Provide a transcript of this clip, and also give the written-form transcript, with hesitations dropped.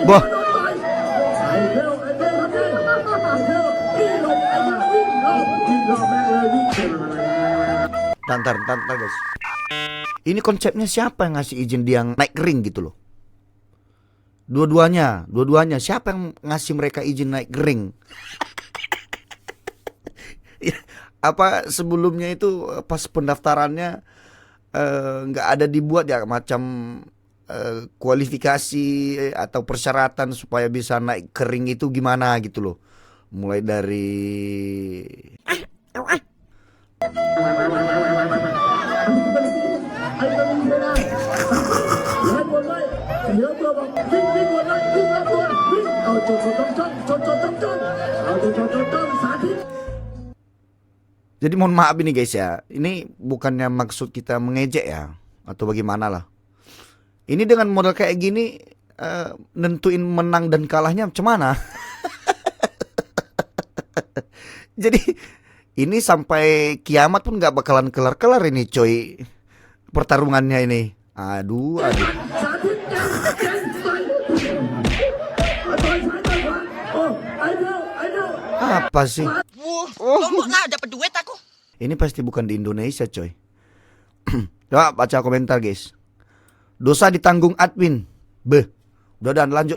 Boh, ไอ้เทลไอ้เทลทำไงไอ้เทลวิ่งหลบไอ้เทลวิ่งหลบแม่งเลยวิ่ง ntar guys. Ini konsepnya siapa yang ngasih izin dia naik ring gitu loh? Dua-duanya siapa yang ngasih mereka izin naik ring? Apa sebelumnya itu pas pendaftarannya nggak ada dibuat ya macam kualifikasi atau persyaratan supaya bisa naik ke ring itu gimana gitu loh? Mulai dariไอ้ตัววิ่งไม่ได้ให้บนไว้เหลือตัวบอกวิ่งบนไว้วิ่งแล้วตัววิ่งเอาจนเอาจนสาธิต Jadi mohon maaf ini guys ya, ini bukannya maksud kita mengejek ya atau bagaimana lah. Ini dengan model kayak gini nentuin menang dan kalahnya macam mana? Jadi ini sampai kiamat pun nggak bakalan kelar-kelar ini coy pertarungannya ini. Aduh. สาธิตแกงใส่ต่อยซ้ายต่อยขวาโอ้ไอ้เทล Apa sih? Lombok lah dapat duit aku. Ini pasti bukan di Indonesia coy. Coba baca komentar guys. Dosa ditanggung admin. Beh. Udah dan lanjut.